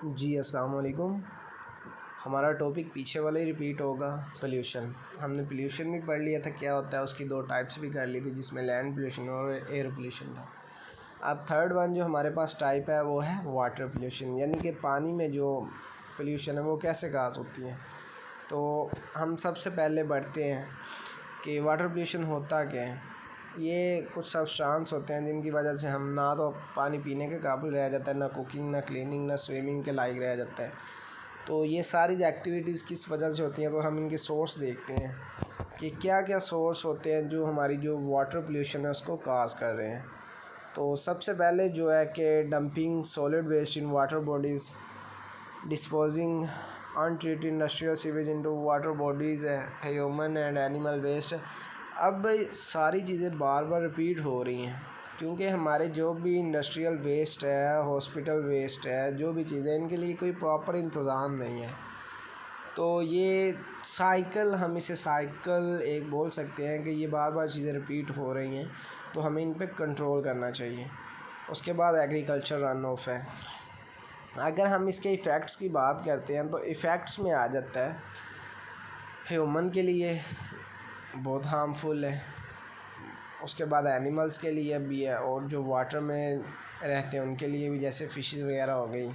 जी अस्सलाम वालेकुम। हमारा टॉपिक पीछे वाला ही रिपीट होगा, पोल्यूशन। हमने पोल्यूशन भी पढ़ लिया था क्या होता है, उसकी दो टाइप्स भी कर ली थी जिसमें लैंड पोल्यूशन और एयर पोल्यूशन था। अब थर्ड वन जो हमारे पास टाइप है वो है वाटर पोल्यूशन, यानी कि पानी में जो पोल्यूशन है वो कैसे काज होती है। तो हम सबसे पहले बढ़ते हैं कि वाटर पोल्यूशन होता क्या है। ये कुछ सब्सटेंस होते हैं जिनकी वजह से हम ना तो पानी पीने के काबिल रह जाता है, ना कुकिंग, ना क्लीनिंग, ना स्विमिंग के लायक रह जाता है। तो ये सारी एक्टिविटीज़ किस वजह से होती हैं, तो हम इनके सोर्स देखते हैं कि क्या क्या सोर्स होते हैं जो हमारी जो वाटर पोल्यूशन है उसको काज कर रहे हैं। तो सबसे पहले जो है कि dumping solid waste in water bodies, disposing untreated industrial sewage into water bodies है, ह्यूमन एंड एनिमल वेस्ट। अब सारी चीज़ें बार बार रिपीट हो रही हैं क्योंकि हमारे जो भी इंडस्ट्रियल वेस्ट है, हॉस्पिटल वेस्ट है, जो भी चीज़ें, इनके लिए कोई प्रॉपर इंतज़ाम नहीं है। तो ये साइकिल, हम इसे साइकिल एक बोल सकते हैं कि ये बार बार चीज़ें रिपीट हो रही हैं, तो हमें इन पे कंट्रोल करना चाहिए। उसके बाद एग्रीकल्चर रन ऑफ है। अगर हम इसके इफ़ेक्ट्स की बात करते हैं तो इफ़ेक्ट्स में आ जाता है ह्यूमन के लिए बहुत हार्मफुल है, उसके बाद एनिमल्स के लिए भी है और जो वाटर में रहते हैं उनके लिए भी, जैसे फ़िशेस वगैरह हो गई।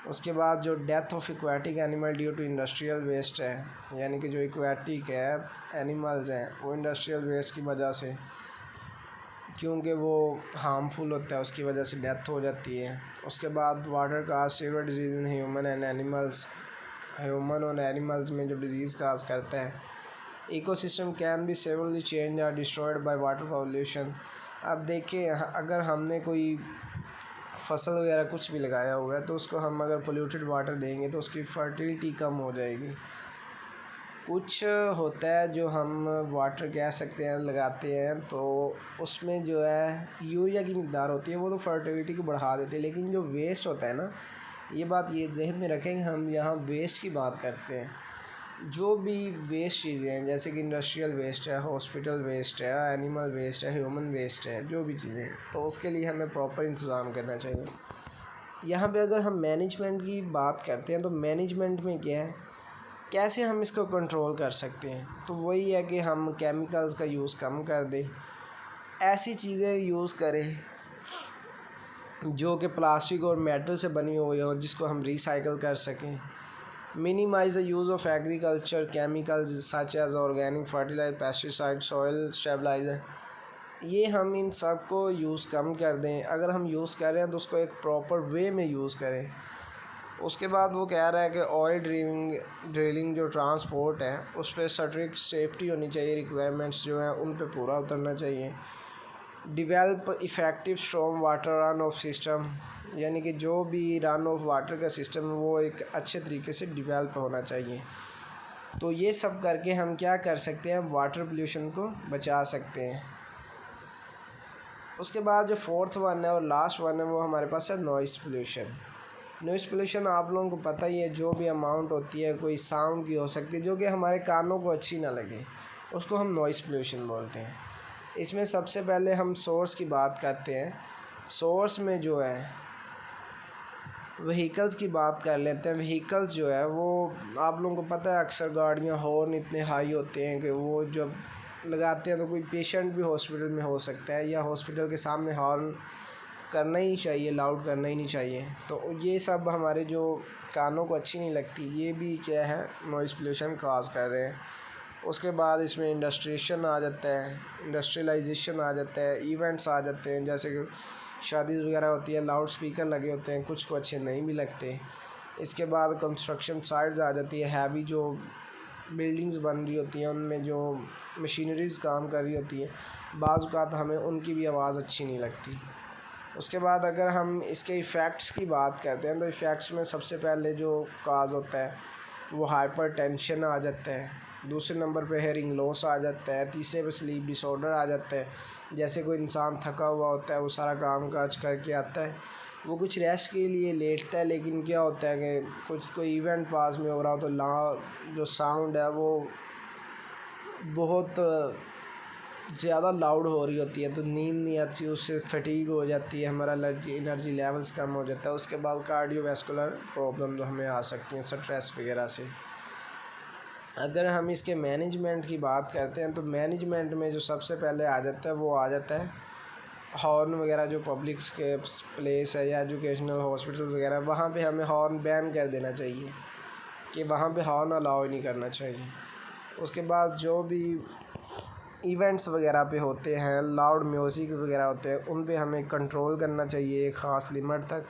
उसके बाद जो death of aquatic animal due to industrial waste है, यानी कि जो एक्वाटिक है एनिमल्स हैं वो इंडस्ट्रियल वेस्ट की वजह से, क्योंकि वो हार्मफुल होता है, उसकी वजह से डेथ हो जाती है। उसके बाद water cause severe disease in human and animals, human और एनिमल्स में जो डिजीज़ काज करता है। Ecosystem can be severely change or destroyed by water pollution. अब देखिए, अगर हमने कोई फसल वगैरह कुछ भी लगाया हुआ है तो उसको हम अगर पोल्यूटेड वाटर देंगे तो उसकी फर्टिलिटी कम हो जाएगी। कुछ होता है जो हम वाटर कह सकते हैं लगाते हैं तो उसमें जो है यूरिया की मिकदार होती है, वो तो फर्टिलिटी को बढ़ा देती है। लेकिन जो वेस्ट होता है ना, ये बात ये जहन में रखेंगे, हम यहाँ वेस्ट की बात करते हैं। जो भी वेस्ट चीज़ें हैं जैसे कि इंडस्ट्रियल वेस्ट है, हॉस्पिटल वेस्ट है, एनिमल वेस्ट है, ह्यूमन वेस्ट है, जो भी चीज़ें हैं, तो उसके लिए हमें प्रॉपर इंतज़ाम करना चाहिए। यहाँ पे अगर हम मैनेजमेंट की बात करते हैं तो मैनेजमेंट में क्या है, कैसे हम इसको कंट्रोल कर सकते हैं। तो वही है कि हम केमिकल्स का यूज़ कम कर दें, ऐसी चीज़ें यूज़ करें जो कि प्लास्टिक और मेटल से बनी हुई हो जिसको हम रिसाइकल कर सकें। Minimise the use of agriculture chemicals such as organic fertiliser, pesticide, soil stabiliser. ये हम इन सब को यूज़ कम कर दें। अगर हम यूज़ कर रहे हैं तो उसको एक प्रॉपर वे में यूज़ करें। उसके बाद वो कह रहा है कि ऑयल ड्रिलिंग जो ट्रांसपोर्ट है उस पर स्ट्रिक्ट सेफ्टी होनी चाहिए, रिक्वायरमेंट्स जो हैं उन पे पूरा उतरना चाहिए। Develop effective storm water run of system, यानी कि जो भी रन ऑफ वाटर का सिस्टम है वो एक अच्छे तरीके से डिवेल्प होना चाहिए। तो ये सब करके हम क्या कर सकते हैं, वाटर पोल्यूशन को बचा सकते हैं। उसके बाद जो फोर्थ वन है और लास्ट वन है वो हमारे पास है नॉइज़ पोल्यूशन। नॉइज़ पोल्यूशन आप लोगों को पता ही है, जो भी अमाउंट होती है कोई साउंड की हो सकती है जो कि हमारे कानों को अच्छी ना लगे, उसको हम नॉइज़ पोल्यूशन बोलते हैं। इसमें सबसे पहले हम सोर्स की बात करते हैं। सोर्स में जो है व्हीकल्स की बात कर लेते हैं। व्हीकल्स जो है वो आप लोगों को पता है, अक्सर गाड़ियाँ हॉर्न इतने हाई होते हैं कि वो जब लगाते हैं तो कोई पेशेंट भी हॉस्पिटल में हो सकता है, या हॉस्पिटल के सामने हॉर्न करना ही चाहिए, लाउड करना ही नहीं चाहिए। तो ये सब हमारे जो कानों को अच्छी नहीं लगती, ये भी क्या है, नॉइज़ पोल्यूशन काज कर रहे हैं। उसके बाद इसमें इंडस्ट्रिएशन आ जाता है, इंडस्ट्रियलाइजेशन आ जाता है, इवेंट्स आ जाते हैं, जैसे कि शादी वगैरह होती है, लाउड स्पीकर लगे होते हैं, कुछ को अच्छे नहीं भी लगते। इसके बाद कंस्ट्रक्शन साइट्स आ जाती है, हैवी जो बिल्डिंग्स बन रही होती हैं उनमें जो मशीनरीज़ काम कर रही होती हैं, बाज़ औक़ात हमें उनकी भी आवाज़ अच्छी नहीं लगती। उसके बाद अगर हम इसके इफ़ेक्ट्स की बात करते हैं तो इफ़ेक्ट्स में सबसे पहले जो काज होता है वो हाइपरटेंशन आ जाता है, दूसरे नंबर पे हेयरिंग लॉस आ जाता है, तीसरे पे स्लीप डिसऑर्डर आ जाता है। जैसे कोई इंसान थका हुआ होता है, वो सारा काम काज करके आता है, वो कुछ रेस्ट के लिए लेटता है, लेकिन क्या होता है कि कुछ कोई इवेंट पास में हो रहा हो तो जो साउंड है वो बहुत ज़्यादा लाउड हो रही होती है तो नींद नहीं आती, उससे फटीग हो जाती है, हमारा एनर्जी लेवल्स कम हो जाता है। उसके बाद कार्डियोवैस्कुलर प्रॉब्लम हमें आ सकती हैं स्ट्रेस वगैरह से। अगर हम इसके मैनेजमेंट की बात करते हैं तो मैनेजमेंट में जो सबसे पहले आ जाता है वो आ जाता है हॉर्न वगैरह, जो पब्लिक के प्लेस है या एजुकेशनल हॉस्पिटल वगैरह, वहाँ पे हमें हॉर्न बैन कर देना चाहिए कि वहाँ पे हॉर्न अलाउ ही नहीं करना चाहिए। उसके बाद जो भी इवेंट्स वगैरह पे होते हैं, लाउड म्यूज़िक वगैरह होते हैं, उन पे हमें कंट्रोल करना चाहिए एक ख़ास लिमिट तक।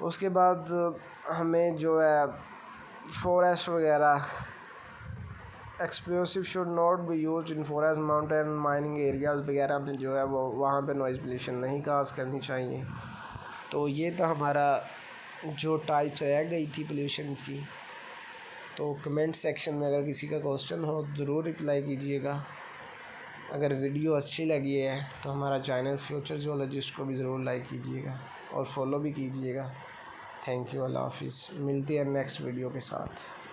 उसके बाद हमें जो है फॉरेस्ट वगैरह, explosive should not be used in forest, mountain, mining areas वगैरह में जो है वो वहाँ पे नॉइज़ पोल्यूशन नहीं काज करनी चाहिए। तो ये तो हमारा जो टाइप्स रह गई थी पोल्यूशन की। तो कमेंट सेक्शन में अगर किसी का क्वेश्चन हो ज़रूर रिप्लाई कीजिएगा। अगर वीडियो अच्छी लगी है तो हमारा चैनल फ्यूचर जियोलॉजिस्ट को भी ज़रूर लाइक कीजिएगा और फॉलो भी कीजिएगा। थैंक यू, अल्लाह हाफिज़। मिलती है नेक्स्ट वीडियो के साथ।